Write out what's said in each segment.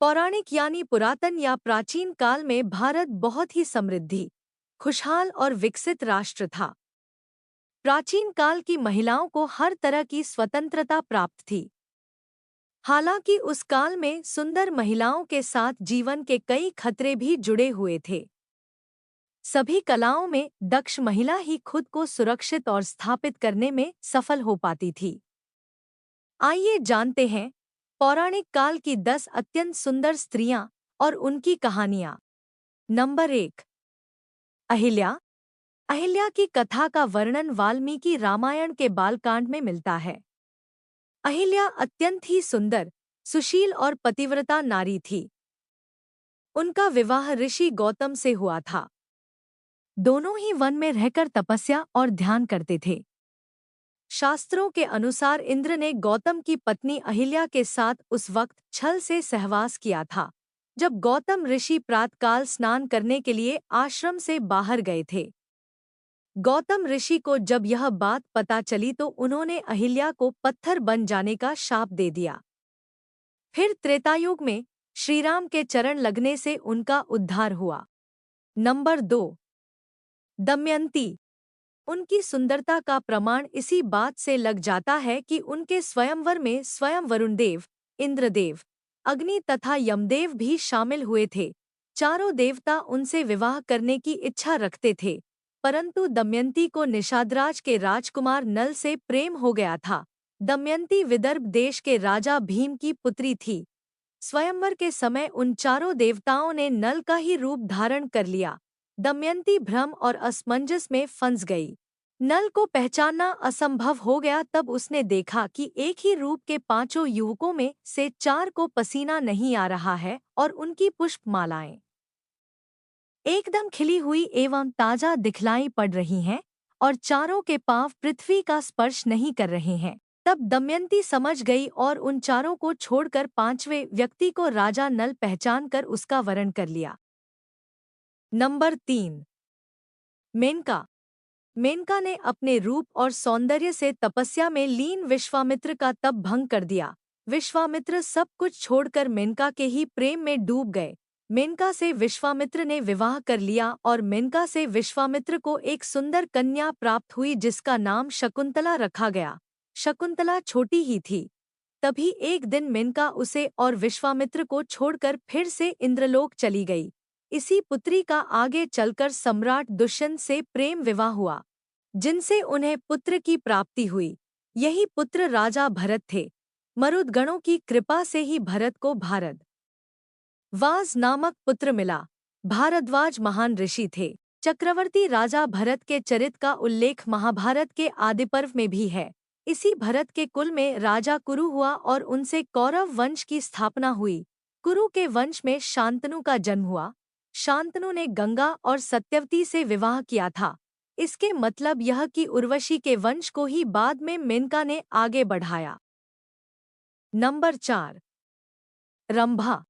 पौराणिक यानी पुरातन या प्राचीन काल में भारत बहुत ही समृद्धि, खुशहाल और विकसित राष्ट्र था। प्राचीन काल की महिलाओं को हर तरह की स्वतंत्रता प्राप्त थी। हालांकि उस काल में सुंदर महिलाओं के साथ जीवन के कई खतरे भी जुड़े हुए थे। सभी कलाओं में दक्ष महिला ही खुद को सुरक्षित और स्थापित करने में सफल हो पाती थी। आइए जानते हैं पौराणिक काल की 10 अत्यंत सुंदर स्त्रियां और उनकी कहानियां। नंबर 1। अहिल्या। अहिल्या की कथा का वर्णन वाल्मीकि रामायण के बालकांड में मिलता है। अहिल्या अत्यंत ही सुंदर, सुशील और पतिव्रता नारी थी। उनका विवाह ऋषि गौतम से हुआ था। दोनों ही वन में रहकर तपस्या और ध्यान करते थे। शास्त्रों के अनुसार इंद्र ने गौतम की पत्नी अहिल्या के साथ उस वक्त छल से सहवास किया था, जब गौतम ऋषि प्रातःकाल स्नान करने के लिए आश्रम से बाहर गए थे। गौतम ऋषि को जब यह बात पता चली तो उन्होंने अहिल्या को पत्थर बन जाने का शाप दे दिया। फिर त्रेतायुग में श्रीराम के चरण लगने से उनका उद्धार हुआ। नंबर 2। दमयंती। उनकी सुंदरता का प्रमाण इसी बात से लग जाता है कि उनके स्वयंवर में स्वयं वरुण देव, इंद्रदेव, अग्नि तथा यमदेव भी शामिल हुए थे। चारों देवता उनसे विवाह करने की इच्छा रखते थे, परंतु दमयंती को निषादराज के राजकुमार नल से प्रेम हो गया था। दमयंती विदर्भ देश के राजा भीम की पुत्री थी। स्वयंवर के समय उन चारों देवताओं ने नल का ही रूप धारण कर लिया। दमयंती भ्रम और असमंजस में फंस गई। नल को पहचानना असंभव हो गया। तब उसने देखा कि एक ही रूप के पांचों युवकों में से 4 को पसीना नहीं आ रहा है और उनकी पुष्पमालाएं एकदम खिली हुई एवं ताजा दिखलाई पड़ रही हैं और चारों के पांव पृथ्वी का स्पर्श नहीं कर रहे हैं। तब दमयंती समझ गई और उन चारों को छोड़कर 5वें व्यक्ति को राजा नल पहचान कर उसका वरण कर लिया। नंबर 3। मेनका। मेनका ने अपने रूप और सौंदर्य से तपस्या में लीन विश्वामित्र का तप भंग कर दिया। विश्वामित्र सब कुछ छोड़कर मेनका के ही प्रेम में डूब गए। मेनका से विश्वामित्र ने विवाह कर लिया और मेनका से विश्वामित्र को एक सुंदर कन्या प्राप्त हुई जिसका नाम शकुंतला रखा गया। शकुंतला छोटी ही थी। तभी एक दिन मेनका उसे और विश्वामित्र को छोड़कर फिर से इंद्रलोक चली गई। इसी पुत्री का आगे चलकर सम्राट दुष्यंत से प्रेम विवाह हुआ, जिनसे उन्हें पुत्र की प्राप्ति हुई। यही पुत्र राजा भरत थे। मरुदगणों की कृपा से ही भरत को भारद्वाज नामक पुत्र मिला। भारद्वाज महान ऋषि थे। चक्रवर्ती राजा भरत के चरित्र का उल्लेख महाभारत के आदिपर्व में भी है। इसी भरत के कुल में राजा कुरु हुआ और उनसे कौरव वंश की स्थापना हुई। कुरु के वंश में शांतनु का जन्म हुआ। शांतनु ने गंगा और सत्यवती से विवाह किया था। इसके मतलब यह कि उर्वशी के वंश को ही बाद में मेनका ने आगे बढ़ाया। नंबर 4। रंभा।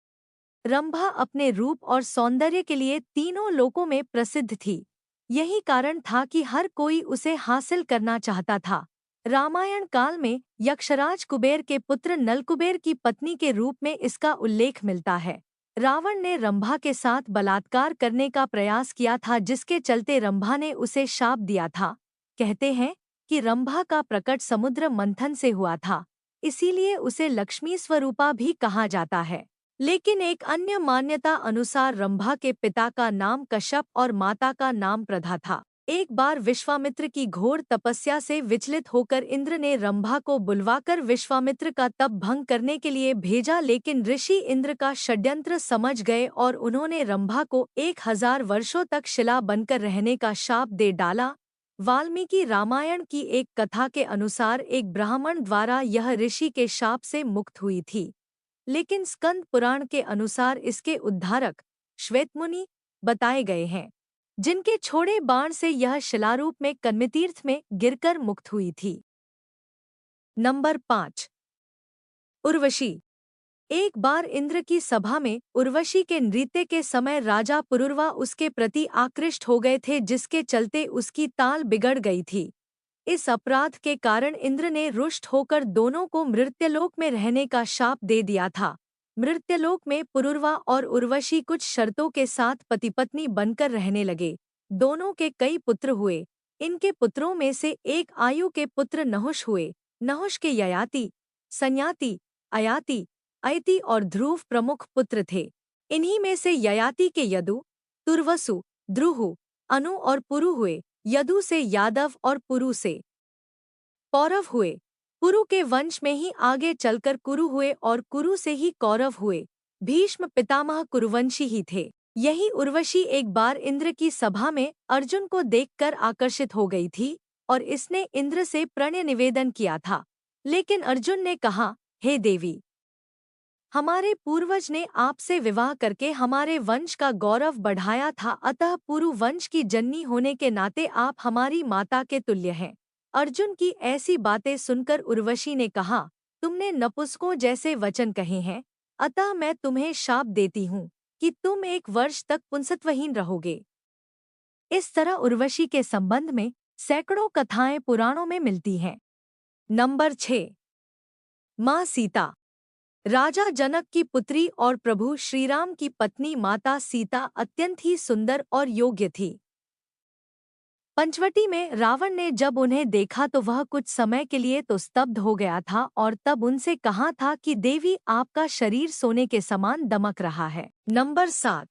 रंभा अपने रूप और सौंदर्य के लिए तीनों लोकों में प्रसिद्ध थी। यही कारण था कि हर कोई उसे हासिल करना चाहता था। रामायण काल में यक्षराज कुबेर के पुत्र नलकुबेर की पत्नी के रूप में इसका उल्लेख मिलता है। रावण ने रंभा के साथ बलात्कार करने का प्रयास किया था, जिसके चलते रंभा ने उसे शाप दिया था। कहते हैं कि रंभा का प्रकट समुद्र मंथन से हुआ था, इसीलिए उसे लक्ष्मी स्वरूपा भी कहा जाता है। लेकिन एक अन्य मान्यता अनुसार रंभा के पिता का नाम कश्यप और माता का नाम प्रधा था। एक बार विश्वामित्र की घोर तपस्या से विचलित होकर इंद्र ने रंभा को बुलवाकर विश्वामित्र का तप भंग करने के लिए भेजा, लेकिन ऋषि इंद्र का षड्यंत्र समझ गए और उन्होंने रंभा को 1000 वर्षों तक शिला बनकर रहने का शाप दे डाला। वाल्मीकि रामायण की एक कथा के अनुसार एक ब्राह्मण द्वारा यह ऋषि के शाप से मुक्त हुई थी, लेकिन स्कंद पुराण के अनुसार इसके उद्धारक श्वेतमुनि बताए गए हैं, जिनके छोड़े बाण से यह शिलारूप में कन्मतीर्थ में गिरकर मुक्त हुई थी। नंबर 5। उर्वशी। एक बार इंद्र की सभा में उर्वशी के नृत्य के समय राजा पुरुरवा उसके प्रति आकृष्ट हो गए थे, जिसके चलते उसकी ताल बिगड़ गई थी। इस अपराध के कारण इंद्र ने रुष्ट होकर दोनों को मृत्युलोक में रहने का शाप दे दिया था। मृत्यलोक में पुरुरवा और उर्वशी कुछ शर्तों के साथ पति पत्नी बनकर रहने लगे। दोनों के कई पुत्र हुए। इनके पुत्रों में से एक आयु के पुत्र नहुष हुए। नहुष के ययाति, संयाति, अयाति, अयति और ध्रुव प्रमुख पुत्र थे। इन्हीं में से ययाति के यदु, तुर्वसु, द्रुहु, अनु और पुरु हुए। यदु से यादव और पुरु से पौरव हुए। पुरु के वंश में ही आगे चलकर कुरु हुए और कुरु से ही कौरव हुए। भीष्म पितामह कुरुवंशी ही थे। यही उर्वशी एक बार इंद्र की सभा में अर्जुन को देखकर आकर्षित हो गई थी और इसने इंद्र से प्रणय निवेदन किया था। लेकिन अर्जुन ने कहा, हे देवी, हमारे पूर्वज ने आपसे विवाह करके हमारे वंश का गौरव बढ़ाया था, अतः पुरु वंश की जननी होने के नाते आप हमारी माता के तुल्य हैं। अर्जुन की ऐसी बातें सुनकर उर्वशी ने कहा, तुमने नपुंसकों जैसे वचन कहे हैं, अतः मैं तुम्हें शाप देती हूँ कि तुम 1 वर्ष तक पुंसत्वहीन रहोगे। इस तरह उर्वशी के संबंध में सैकड़ों कथाएं पुराणों में मिलती हैं। नंबर 6। माँ सीता। राजा जनक की पुत्री और प्रभु श्रीराम की पत्नी माता सीता अत्यंत ही सुंदर और योग्य थी। पंचवटी में रावण ने जब उन्हें देखा तो वह कुछ समय के लिए तो स्तब्ध हो गया था और तब उनसे कहा था कि देवी, आपका शरीर सोने के समान दमक रहा है। नंबर 7।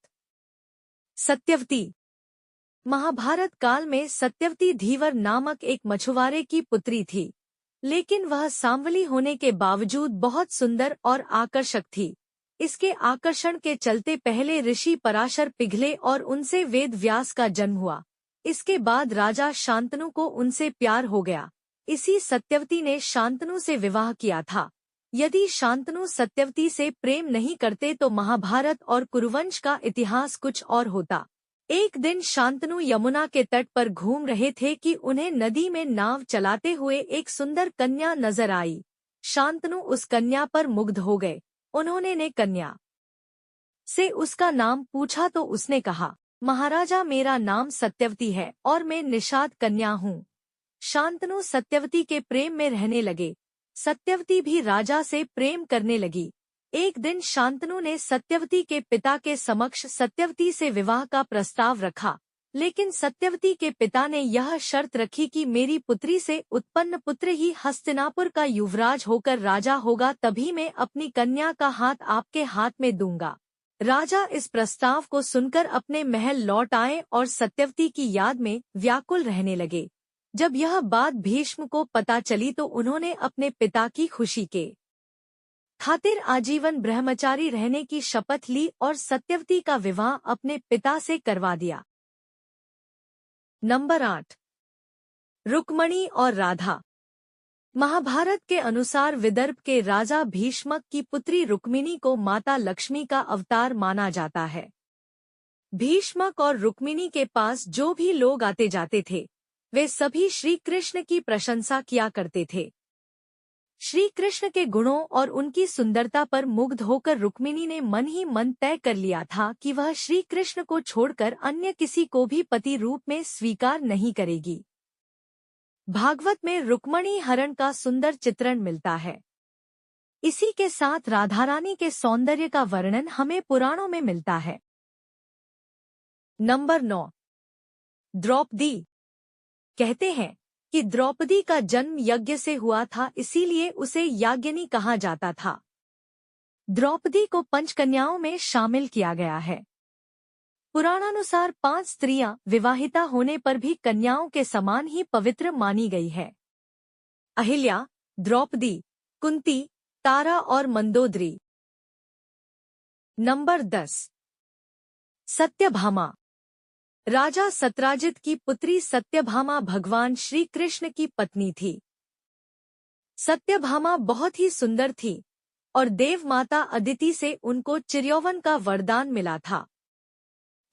सत्यवती। महाभारत काल में सत्यवती धीवर नामक एक मछुआरे की पुत्री थी, लेकिन वह सांवली होने के बावजूद बहुत सुंदर और आकर्षक थी। इसके आकर्षण के चलते पहले ऋषि पराशर पिघले और उनसे वेद व्यास का जन्म हुआ। इसके बाद राजा शांतनु को उनसे प्यार हो गया। इसी सत्यवती ने शांतनु से विवाह किया था। यदि शांतनु सत्यवती से प्रेम नहीं करते तो महाभारत और कुरुवंश का इतिहास कुछ और होता। एक दिन शांतनु यमुना के तट पर घूम रहे थे कि उन्हें नदी में नाव चलाते हुए एक सुंदर कन्या नजर आई। शांतनु उस कन्या पर मुग्ध हो गए। उन्होंने ने कन्या से उसका नाम पूछा तो उसने कहा, महाराजा, मेरा नाम सत्यवती है और मैं निषाद कन्या हूँ। शांतनु सत्यवती के प्रेम में रहने लगे। सत्यवती भी राजा से प्रेम करने लगी। एक दिन शांतनु ने सत्यवती के पिता के समक्ष सत्यवती से विवाह का प्रस्ताव रखा, लेकिन सत्यवती के पिता ने यह शर्त रखी कि मेरी पुत्री से उत्पन्न पुत्र ही हस्तिनापुर का युवराज होकर राजा होगा, तभी मैं अपनी कन्या का हाथ आपके हाथ में दूंगा। राजा इस प्रस्ताव को सुनकर अपने महल लौट आए और सत्यवती की याद में व्याकुल रहने लगे। जब यह बात भीष्म को पता चली तो उन्होंने अपने पिता की खुशी के खातिर आजीवन ब्रह्मचारी रहने की शपथ ली और सत्यवती का विवाह अपने पिता से करवा दिया। नंबर 8। रुक्मणी और राधा। महाभारत के अनुसार विदर्भ के राजा भीष्मक की पुत्री रुक्मिणी को माता लक्ष्मी का अवतार माना जाता है। भीष्मक और रुक्मिणी के पास जो भी लोग आते जाते थे, वे सभी श्री कृष्ण की प्रशंसा किया करते थे। श्री कृष्ण के गुणों और उनकी सुंदरता पर मुग्ध होकर रुक्मिणी ने मन ही मन तय कर लिया था कि वह श्री कृष्ण को छोड़कर अन्य किसी को भी पति रूप में स्वीकार नहीं करेगी। भागवत में रुक्मणी हरण का सुंदर चित्रण मिलता है। इसी के साथ राधारानी के सौंदर्य का वर्णन हमें पुराणों में मिलता है। नंबर 9। द्रौपदी। कहते हैं कि द्रौपदी का जन्म यज्ञ से हुआ था, इसीलिए उसे याज्ञनी कहा जाता था। द्रौपदी को पंचकन्याओं में शामिल किया गया है। पुराणानुसार 5 स्त्रियां विवाहिता होने पर भी कन्याओं के समान ही पवित्र मानी गई है। अहिल्या, द्रौपदी, कुंती, तारा और मंदोदरी। नंबर 10। सत्यभामा। राजा सत्राजित की पुत्री सत्यभामा भगवान श्री कृष्ण की पत्नी थी। सत्यभामा बहुत ही सुंदर थी और देव माता अदिति से उनको चिरयौवन का वरदान मिला था।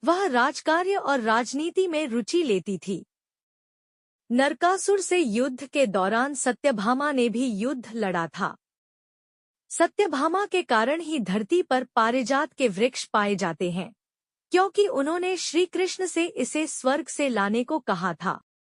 वह राजकार्य और राजनीति में रुचि लेती थी। नरकासुर से युद्ध के दौरान सत्यभामा ने भी युद्ध लड़ा था। सत्यभामा के कारण ही धरती पर पारिजात के वृक्ष पाए जाते हैं, क्योंकि उन्होंने श्री कृष्ण से इसे स्वर्ग से लाने को कहा था।